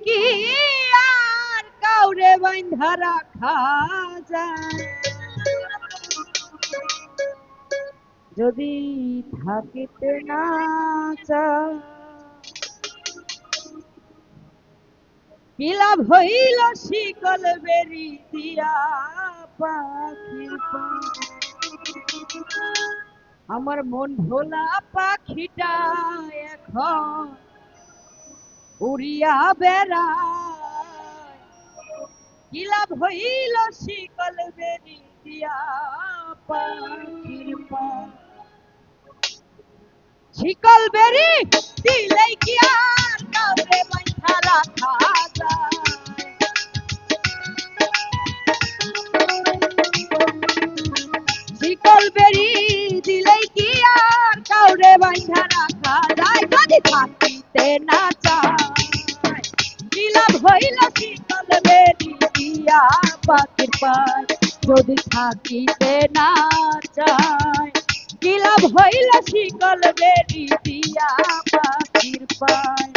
কি আর কাউরে বাইন্ধা রাখা যায়? যদি থাকিতে না চায়, কি লাভ হইল শিকল বেরি দিয়া পাখির পা? আমার মন ভোলা পাখিটা এখন উড়িয়া বেড়ায়, কি লাভ হইল শিকল বেরি দিয়া পাখির পা? শিকল বেরি দিলেই কি আর কাউরে বাইন্ধা রাখা যায়? শিকল বেরি দিলেই কি আর কাউরে বাইন্ধা রাখা যায়? যদি থাকিতে না চায়, কি লাভ হইল শিকল বেরি দিয়া পাখির পায়? যদি থাকিতে না চায়, কি লাভ হইল শিকল বেরি দিয়া পাখির পায়?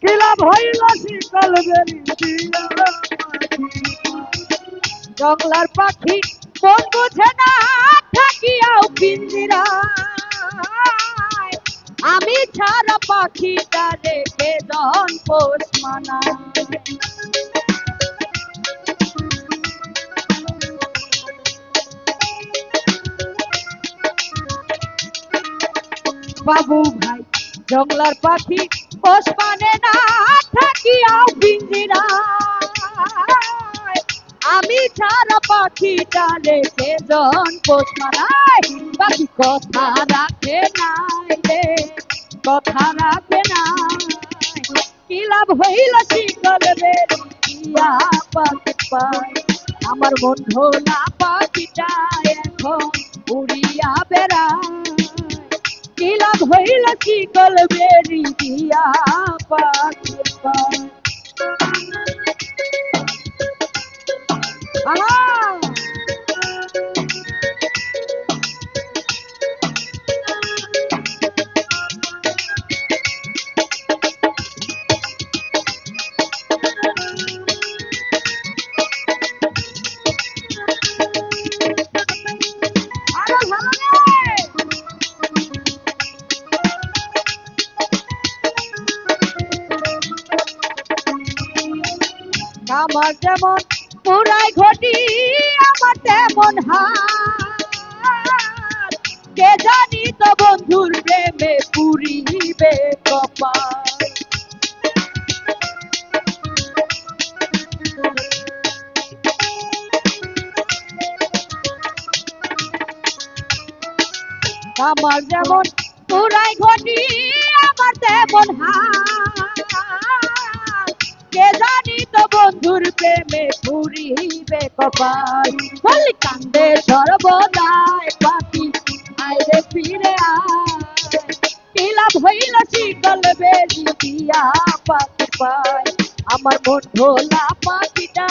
কি লাভ হইল শিকল বেরি দিয়া পাখির পায়? জংলার পাখি মন বুঝে না থাকিয়াও পিঞ্জিরায়, আমি ছাড়া পাখিটা দেখে জন পোষ মানায়। বাবু ভাই, জংলার পাখি পোষ মানে না থাকিয়াও পিঞ্জিরায়, আমি ছাড়া পাখিটা দেখে জন পোষ মানায়। পাখি কথা রাখে নাই রে, কথা রাখে নাই, কি লাভ হইল শিকল বেরি দিয়া পাখি পায়? আমার মন ভোলা পাখিটা এখন উড়িয়া বেড়ায়, কি লাভ হইল শিকল বেরি দিয়া পাখির পায়? আহা! আরো ভালো রে! আমার যেমন পুরাই ঘটি, আমার তেমন হাত, কে জানি তো বন্ধুর প্রেমে পুরিবে কপাল। আমার যেমন পুরাই ঘটি, আমার তেমন হাত, কে জানি তো বন্ধুর প্রেমে পুরিবে কপাল। বলি কান্দে সর্বদাই পাখি আইরে ফিরে আয়, কি লাভ হইল শিকল বেরি দিয়া পাখির পায়? আমার মন ভোলা পাখিটা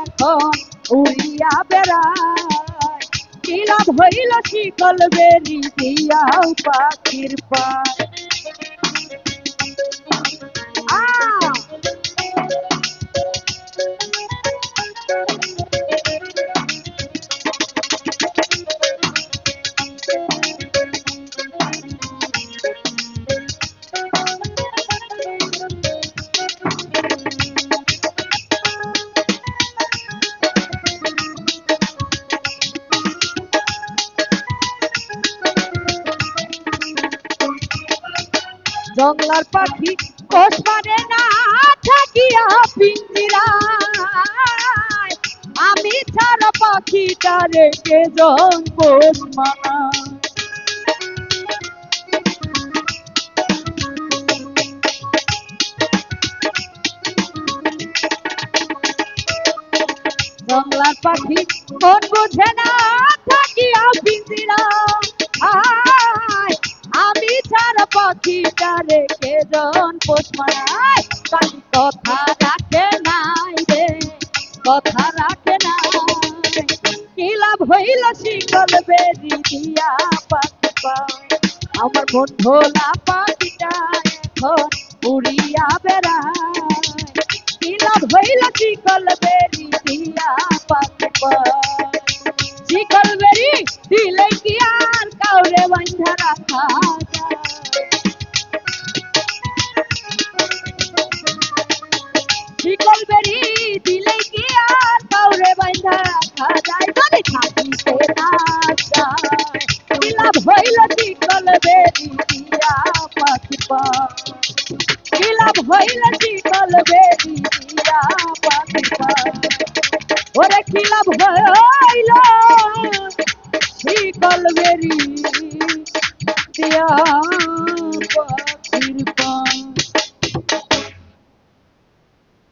এখন উড়িয়া বেড়ায়, কি লাভ হইল শিকল বেরি দিয়া পাখির পায়? জংলার পাখি পোষ মানে না থাকিয়া পিঞ্জিরায়, আমি ছাড়া পাখিটা রেখে জন পোষ মানায়। জংলার পাখি মন বোঝে না থাকিয়া পিঞ্জিরা আয় আমি ছাড়া পাখিটা রেখে জন পোষ মানায় পাখি কথা রাখে নাই রে কথা রাখে নাই কি লাভ হইল শিকল বেরি দিয়া পাখি পায় আমার মন ভোলা পাখিটা এখন উড়িয়া বেড়ায় কি লাভ হইল শিকল বেরি দিয়া পাখি পায় শিকল বেরি দিলে কি আর কাউরে বাঁধা রাখা যায় শিকল বেরি দিলে কি আর কাউরে বাঁধা রাখা যায় যদি থাকিতে না চায় কি লাভ হইল শিকল বেরি দিয়া পাখি পায় কি লাভ হইল শিকল বেরি দিয়া পাখি পায় ওরে কি লাভ হইল শিকল বেরি